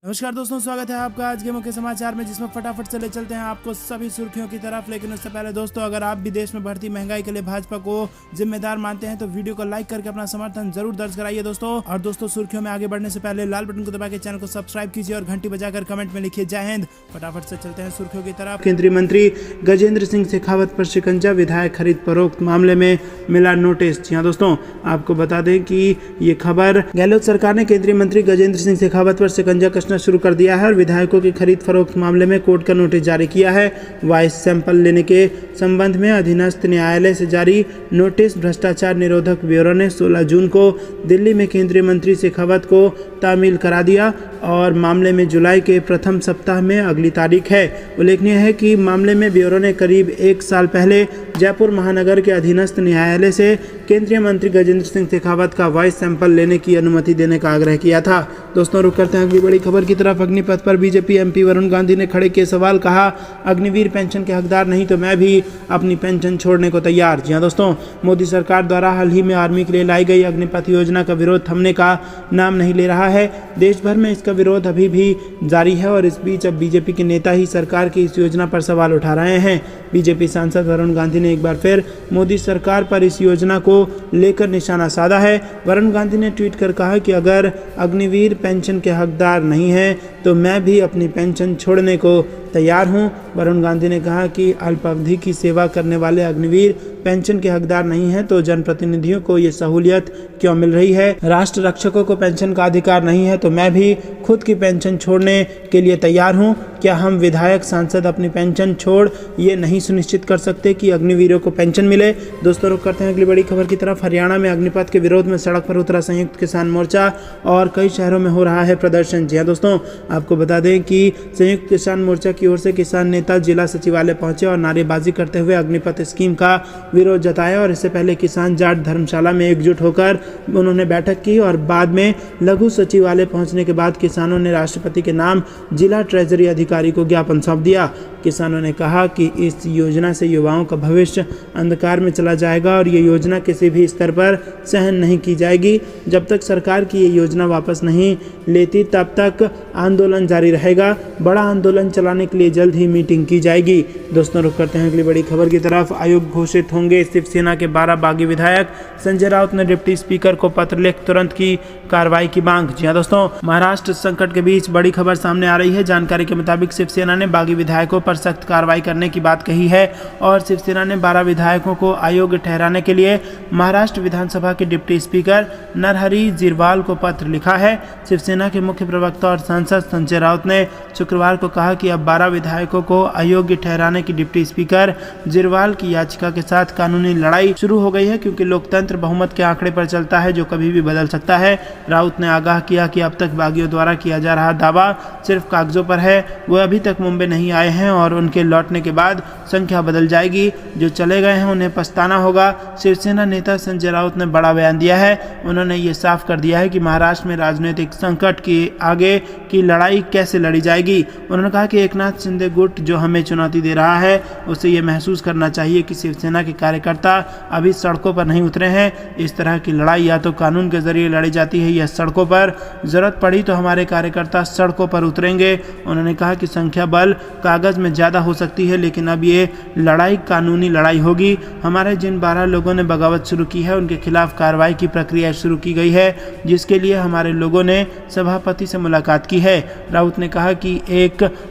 नमस्कार दोस्तों, स्वागत है आपका आज के मुख्य समाचार में, जिसमें फटाफट से ले चलते हैं आपको सभी सुर्खियों की तरफ। लेकिन उससे पहले दोस्तों, अगर आप भी देश में बढ़ती महंगाई के लिए भाजपा को जिम्मेदार मानते हैं तो वीडियो को लाइक करके अपना समर्थन जरूर दर्ज कराइए दोस्तों। और दोस्तों, सुर्खियों में आगे बढ़ने से पहले लाल बटन को दबा के चैनल को सब्सक्राइब कीजिए और घंटी बजाकर कमेंट में लिखिए जय हिंद। फटाफट से चलते हैं सुर्खियों की तरफ। केंद्रीय मंत्री गजेंद्र सिंह शेखावत पर शिकंजा, विधायक खरीद फरोख्त मामले में मिला नोटिस। जी हाँ दोस्तों, आपको बता दें कि ये खबर, गहलोत सरकार ने केंद्रीय मंत्री गजेंद्र सिंह शेखावत पर शिकंजा कसना शुरू कर दिया है और विधायकों की खरीद फरोख्त मामले में कोर्ट का नोटिस जारी किया है। वॉइस सैंपल लेने के संबंध में अधीनस्थ न्यायालय से जारी नोटिस भ्रष्टाचार निरोधक ब्यूरो ने 16 जून को दिल्ली में केंद्रीय मंत्री शेखावत को तामील करा दिया और मामले में जुलाई के प्रथम सप्ताह में अगली तारीख है। उल्लेखनीय है कि मामले में ब्यूरो ने करीब 1 साल पहले जयपुर महानगर के अधीनस्थ न्यायालय से केंद्रीय मंत्री गजेंद्र सिंह शेखावत का वॉइस सैंपल लेने की अनुमति देने का आग्रह किया था। दोस्तों, रुक करते हैं अगली बड़ी खबर की तरफ। अग्निपथ पर बीजेपी एमपी वरुण गांधी ने खड़े किए सवाल, कहा अग्निवीर पेंशन के हकदार नहीं तो मैं भी अपनी पेंशन छोड़ने को तैयार। जी हाँ दोस्तों, मोदी सरकार द्वारा हाल ही में आर्मी के लिए लाई गई अग्निपथ योजना का विरोध थमने का नाम नहीं ले रहा है। देश भर में इसका विरोध अभी भी जारी है और इस बीच अब बीजेपी के नेता ही सरकार की इस योजना पर सवाल उठा रहे हैं। बीजेपी सांसद वरुण गांधी ने एक बार फिर मोदी सरकार पर इस योजना को लेकर निशाना साधा है। वरुण गांधी ने ट्वीट कर कहा कि अगर अग्निवीर पेंशन के हकदार नहीं हैं तो मैं भी अपनी पेंशन छोड़ने को तैयार हूं। वरुण गांधी ने कहा कि अल्पावधि की सेवा करने वाले अग्निवीर पेंशन के हकदार नहीं हैं तो जनप्रतिनिधियों को ये सहूलियत क्यों मिल रही है। राष्ट्र रक्षकों को पेंशन का अधिकार नहीं है तो मैं भी खुद की पेंशन छोड़ने के लिए तैयार हूं। क्या हम विधायक सांसद अपनी पेंशन छोड़ ये नहीं सुनिश्चित कर सकते कि अग्निवीरों को पेंशन मिले। दोस्तों, रुक करते हैं अगली बड़ी खबर की तरफ। हरियाणा में अग्निपथ के विरोध में सड़क पर उतरा संयुक्त किसान मोर्चा और कई शहरों में हो रहा है प्रदर्शन। जी हाँ दोस्तों, आपको बता दें कि संयुक्त किसान मोर्चा की ओर से किसान नेता जिला सचिवालय पहुंचे और नारेबाजी करते हुए अग्निपथ स्कीम का विरोध जताया। और इससे पहले किसान जाट धर्मशाला में एकजुट होकर उन्होंने बैठक की और बाद में लघु सचिवालय पहुंचने के बाद किसानों ने राष्ट्रपति के नाम जिला ट्रेजरी अधिकारी को ज्ञापन सौंप दिया। किसानों ने कहा कि इस योजना से युवाओं का भविष्य अंधकार में चला जाएगा और ये योजना किसी भी स्तर पर सहन नहीं की जाएगी। जब तक सरकार की ये योजना वापस नहीं लेती तब तक आंदोलन जारी रहेगा। बड़ा आंदोलन चलाने के लिए जल्द ही मीटिंग की जाएगी। दोस्तों, रुक करते हैं अगली बड़ी खबर की तरफ। आयोग घोषित होंगे शिवसेना के 12 बागी विधायक। संजय राउत ने डिप्टी स्पीकर को पत्र लिख तुरंत की कार्रवाई की मांग। जी हाँ दोस्तों, महाराष्ट्र संकट के बीच बड़ी खबर सामने आ रही है। जानकारी के मुताबिक शिवसेना ने बागी विधायकों पर सख्त कार्रवाई करने की बात कही है और शिवसेना ने 12 विधायकों को अयोग्य ठहराने के लिए महाराष्ट्र विधानसभा के डिप्टी स्पीकर नरहरी जिरवाल को पत्र लिखा है। शिवसेना के मुख्य प्रवक्ता और सांसद संजय राउत ने शुक्रवार को कहा कि अब 12 विधायकों को अयोग्य ठहराने की डिप्टी स्पीकर जिरवाल की याचिका के साथ कानूनी लड़ाई शुरू हो गई है, क्योंकि लोकतंत्र बहुमत के आंकड़े पर चलता है जो कभी भी बदल सकता है। राउत ने आगाह किया कि अब तक बागियों द्वारा किया जा रहा दावा सिर्फ कागजों पर है। वो अभी तक मुंबई नहीं आए हैं और उनके लौटने के बाद संख्या बदल जाएगी। जो चले गए हैं उन्हें पछताना होगा। शिवसेना नेता संजय राउत ने बड़ा बयान दिया है। उन्होंने ये साफ कर दिया है कि महाराष्ट्र में राजनीतिक संकट की आगे की लड़ाई कैसे लड़ी जाएगी। उन्होंने कहा कि एकनाथ शिंदे गुट जो हमें चुनौती दे रहा है उसे ये महसूस करना चाहिए कि शिवसेना के कार्यकर्ता अभी सड़कों पर नहीं उतरे हैं। इस तरह की लड़ाई या तो कानून के जरिए लड़ी जाती है या सड़कों पर। जरूरत पड़ी तो हमारे कार्यकर्ता सड़कों पर उतरेंगे। उन्होंने कहा कि संख्या बल कागज में ज़्यादा हो सकती है, लेकिन अब ये लड़ाई कानूनी लड़ाई होगी। हमारे जिन 12 लोगों ने बगावत शुरू की है उनके खिलाफ कार्रवाई की प्रक्रिया शुरू की गई है, जिसके लिए हमारे लोगों ने सभापति से मुलाकात की है। राउत ने कहा कि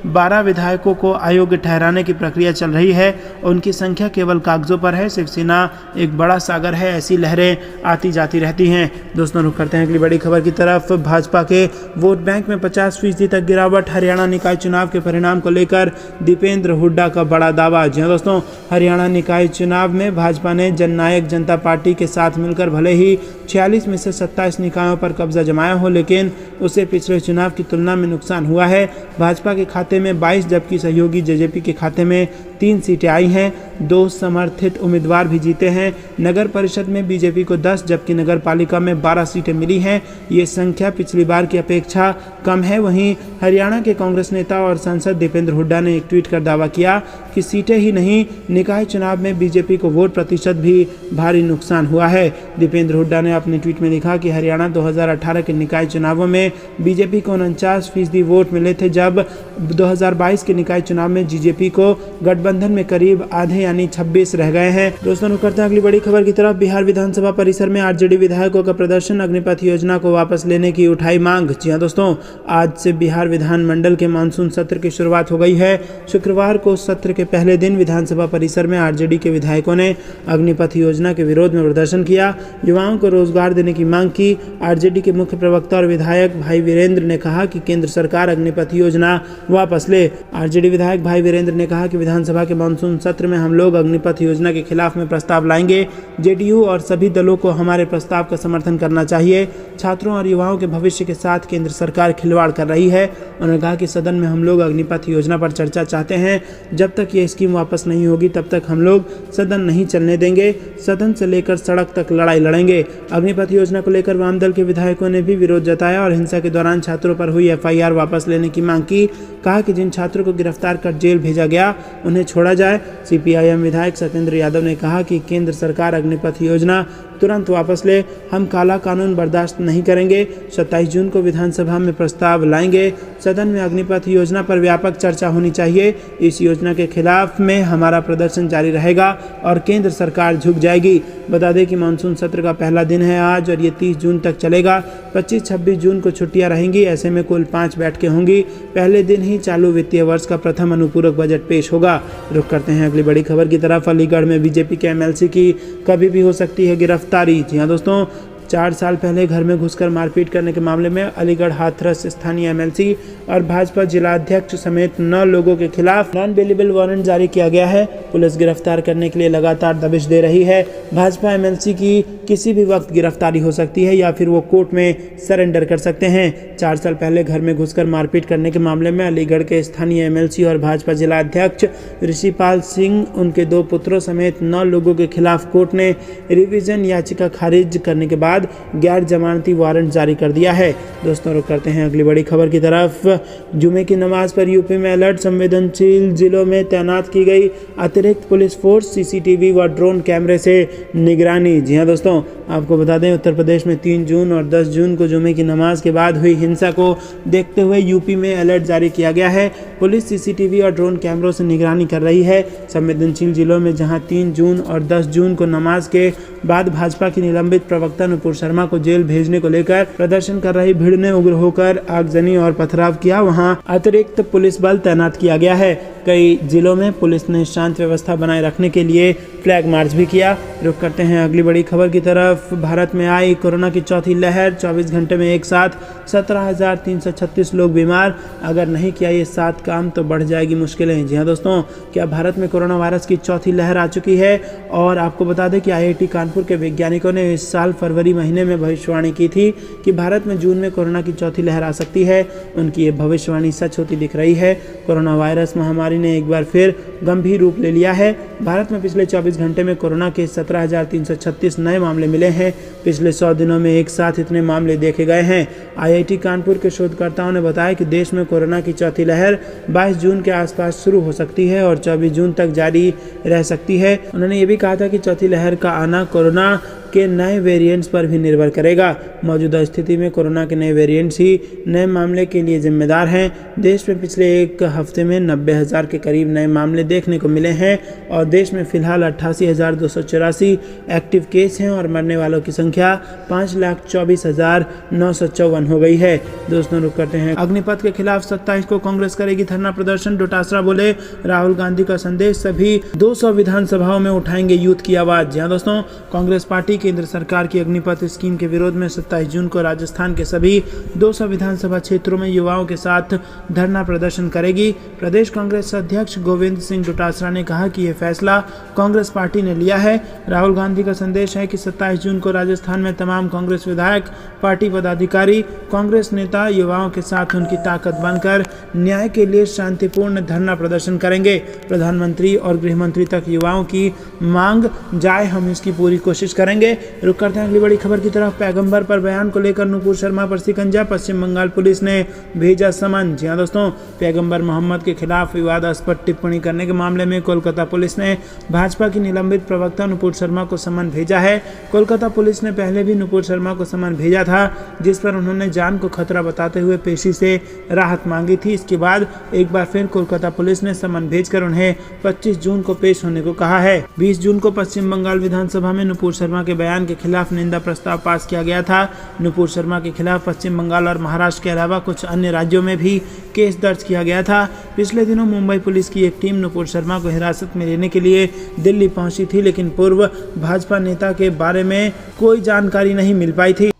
12 विधायकों को अयोग्य ठहराने की प्रक्रिया चल रही है। उनकी संख्या केवल कागजों पर है। शिवसेना एक बड़ा सागर है, ऐसी लहरें आती जाती रहती हैं। दोस्तों, रुक करते हैं अगली बड़ी खबर की तरफ। भाजपा के वोट बैंक में 50% तक गिरावट। हरियाणा निकाय चुनाव के परिणाम को लेकर दीपेंद्र हुड्डा का बड़ा दावा। जी हाँ दोस्तों, हरियाणा निकाय चुनाव में भाजपा ने जननायक जनता पार्टी के साथ मिलकर भले ही 46 में से 27 निकायों पर कब्जा जमाया हो, लेकिन उसे पिछले चुनाव की तुलना में नुकसान हुआ है। भाजपा के खाते में 22 जबकि सहयोगी जेजेपी के खाते में 3 सीटें आई हैं। 2 समर्थित उम्मीदवार भी जीते हैं। नगर परिषद में बीजेपी को 10 जबकि नगर पालिका में 12 सीटें मिली हैं। ये संख्या पिछली बार की अपेक्षा कम है। वहीं हरियाणा के कांग्रेस नेता और सांसद दीपेंद्र हुड्डा ने एक ट्वीट कर दावा किया कि सीटें ही नहीं, निकाय चुनाव में बीजेपी को वोट प्रतिशत भी भारी नुकसान हुआ है। दीपेंद्र हुड्डा ने अपने ट्वीट में लिखा कि हरियाणा 2018 के निकाय चुनावों में बीजेपी को 49% वोट मिले थे, जब 2022 के निकाय चुनाव में बीजेपी को गठबंधन में करीब आधे यानी 26 रह गए हैं। दोस्तों रुक करते हैं अगली बड़ी खबर की तरफ। बिहार विधानसभा परिसर में आरजेडी विधायकों का प्रदर्शन, अग्निपथ योजना को वापस लेने की उठाई मांग। जी हां दोस्तों, आज से बिहार विधानमंडल के मानसून सत्र की शुरुआत हो गई है। शुक्रवार को सत्र के पहले दिन विधानसभा परिसर में आरजेडी के विधायकों ने अग्निपथ योजना के विरोध में प्रदर्शन किया, युवाओं को रोजगार देने की मांग की। आरजेडी के मुख्य प्रवक्ता और विधायक भाई वीरेंद्र ने कहा कि केंद्र सरकार अग्निपथ योजना वापस ले। आरजेडी विधायक भाई वीरेंद्र ने कहा कि विधानसभा के मानसून सत्र में हम लोग अग्निपथ योजना के खिलाफ में प्रस्ताव लाएंगे। जेडीयू और सभी दलों को हमारे प्रस्ताव का समर्थन करना चाहिए। छात्रों और युवाओं के भविष्य के साथ केंद्र सरकार खिलवाड़ कर रही है। उन्होंने कहा कि सदन में हम लोग अग्निपथ योजना पर चर्चा चाहते हैं। जब तक ये स्कीम वापस नहीं होगी तब तक हम लोग सदन नहीं चलने देंगे। सदन से लेकर सड़क तक लड़ाई लड़ेंगे। अग्निपथ योजना को लेकर वाम दल के विधायकों ने भी विरोध जताया और हिंसा के दौरान छात्रों पर हुई एफआईआर वापस लेने की मांग की। कहा कि जिन छात्रों को गिरफ्तार कर जेल भेजा गया उन्हें छोड़ा जाए। सीपीआईएम विधायक सत्येंद्र यादव ने कहा कि केंद्र सरकार अग्निपथ योजना तुरंत वापस ले, हम काला कानून बर्दाश्त नहीं करेंगे। 27 जून को विधानसभा में प्रस्ताव लाएंगे। सदन में अग्निपथ योजना पर व्यापक चर्चा होनी चाहिए। इस योजना के खिलाफ में हमारा प्रदर्शन जारी रहेगा और केंद्र सरकार झुक जाएगी। बता दें कि मानसून सत्र का पहला दिन है आज और ये 30 जून तक चलेगा। 25-26 जून को छुट्टियां रहेंगी। ऐसे में कुल 5 बैठकें होंगी। पहले दिन ही चालू वित्तीय वर्ष का प्रथम अनुपूरक बजट पेश होगा। रुक करते हैं अगली बड़ी खबर की तरफ। अलीगढ़ में बीजेपी के एमएलसी की कभी भी हो सकती है गिरफ्तारी। जी हाँ दोस्तों, 4 साल पहले घर में घुसकर मारपीट करने के मामले में अलीगढ़ हाथरस स्थानीय एमएलसी और भाजपा जिलाध्यक्ष समेत 9 लोगों के खिलाफ नॉन बेलेबल वारंट जारी किया गया है। पुलिस गिरफ्तार करने के लिए लगातार दबिश दे रही है। भाजपा एमएलसी की किसी भी वक्त गिरफ्तारी हो सकती है या फिर वो कोर्ट में सरेंडर कर सकते हैं। 4 साल पहले घर में घुसकर मारपीट करने के मामले में अलीगढ़ के स्थानीय एमएलसी और भाजपा जिलाध्यक्ष ऋषिपाल सिंह, उनके 2 पुत्रों समेत 9 लोगों के खिलाफ कोर्ट ने रिवीजन याचिका खारिज करने के बाद गैर जमानती वारंट जारी कर दिया है। दोस्तों रुक करते हैं अगली बड़ी खबर की तरफ। जुमे की नमाज पर यूपी में अलर्ट, संवेदनशील जिलों में तैनात की गई अतिरिक्त पुलिस फोर्स, सीसीटीवी व ड्रोन कैमरे से निगरानी। जी हां दोस्तों, आपको बता दें उत्तर प्रदेश में 3 जून और 10 जून को जुमे की नमाज के बाद हुई हिंसा को देखते हुए यूपी में अलर्ट जारी किया गया है। पुलिस सीसीटीवी और ड्रोन कैमरों से निगरानी कर रही है। संवेदनशील जिलों में जहां 3 जून और 10 जून को नमाज के बाद भाजपा की निलंबित प्रवक्ता नुपुर शर्मा को जेल भेजने को लेकर प्रदर्शन कर रही भीड़ ने उग्र होकर आगजनी और पथराव किया, वहां अतिरिक्त पुलिस बल तैनात किया गया है। कई जिलों में पुलिस ने शांत व्यवस्था बनाए रखने के लिए फ्लैग मार्च भी किया। रुक करते हैं अगली बड़ी खबर की तरफ। भारत में आई कोरोना की चौथी लहर, 24 घंटे में एक साथ 17,336 लोग बीमार। अगर नहीं किया ये 7 काम तो बढ़ जाएगी मुश्किलें। जी हाँ दोस्तों, क्या भारत में कोरोना वायरस की चौथी लहर आ चुकी है? और आपको बता दें कि आईआईटी कानपुर के वैज्ञानिकों ने इस साल फरवरी महीने में भविष्यवाणी की थी कि भारत में जून में कोरोना की चौथी लहर आ सकती है। उनकी ये भविष्यवाणी सच होती दिख रही है। कोरोना वायरस महामारी ने एक बार फिर गंभीर रूप ले लिया है। भारत में पिछले 24 घंटे में कोरोना के 17,336 नए मामले मिले हैं। पिछले 100 दिनों में एक साथ इतने मामले देखे गए हैं। आईआईटी कानपुर के शोधकर्ताओं ने बताया कि देश में कोरोना की चौथी लहर 22 जून के आसपास शुरू हो सकती है और 24 जून तक जारी रह सकती है। उन्होंने ये भी कहा था कि चौथी लहर का आना कोरोना के नए वेरिएंट्स पर भी निर्भर करेगा। मौजूदा स्थिति में कोरोना के नए वेरिएंट्स ही नए मामले के लिए जिम्मेदार हैं। देश में पिछले एक हफ्ते में 90,000 के करीब नए मामले देखने को मिले हैं और देश में फिलहाल 88,284 एक्टिव केस हैं और मरने वालों की संख्या 5,24,954 हो गई है। दोस्तों रुक करते हैं अग्निपथ के खिलाफ 27 को कांग्रेस करेगी धरना प्रदर्शन। डोटासरा बोले राहुल गांधी का संदेश, सभी 200 विधानसभाओं में उठाएंगे यूथ की आवाज। जी हाँ दोस्तों, कांग्रेस पार्टी केंद्र सरकार की अग्निपथ स्कीम के विरोध में 27 जून को राजस्थान के सभी 200 विधानसभा क्षेत्रों में युवाओं के साथ धरना प्रदर्शन करेगी। प्रदेश कांग्रेस अध्यक्ष गोविंद सिंह डोटासरा ने कहा कि यह फैसला कांग्रेस पार्टी ने लिया है। राहुल गांधी का संदेश है कि 27 जून को राजस्थान में तमाम कांग्रेस विधायक, पार्टी पदाधिकारी, कांग्रेस नेता युवाओं के साथ उनकी ताकत बनकर न्याय के लिए शांतिपूर्ण धरना प्रदर्शन करेंगे। प्रधानमंत्री और गृह मंत्री तक युवाओं की मांग जाए, हम इसकी पूरी कोशिश करेंगे। जाएंगे। रुक करते हैं अगली बड़ी खबर की तरफ। पैगंबर पर बयान को लेकर नुपुर शर्मा पर शिकंजा, पश्चिम बंगाल पुलिस ने भेजा समन। जी हाँ दोस्तों, पैगंबर मोहम्मद के खिलाफ विवादास्पद टिप्पणी करने के मामले में कोलकाता पुलिस ने भाजपा की निलंबित प्रवक्ता नुपुर शर्मा को समन भेजा है। कोलकाता पुलिस ने पहले भी नुपुर शर्मा को समन भेजा था, जिस पर उन्होंने जान को खतरा बताते हुए पेशी से राहत मांगी थी। इसके बाद एक बार फिर कोलकाता पुलिस ने समन भेजकर उन्हें 25 जून को पेश होने को कहा है। 20 जून को पश्चिम बंगाल विधानसभा में नुपुर शर्मा के बयान के खिलाफ निंदा प्रस्ताव पास किया गया था। नुपुर शर्मा के खिलाफ पश्चिम बंगाल और महाराष्ट्र के अलावा कुछ अन्य राज्यों में भी केस दर्ज किया गया था। पिछले दिनों मुंबई पुलिस की एक टीम नुपुर शर्मा को हिरासत में लेने के लिए दिल्ली पहुंची थी, लेकिन पूर्व भाजपा नेता के बारे में कोई जानकारी नहीं मिल पाई थी।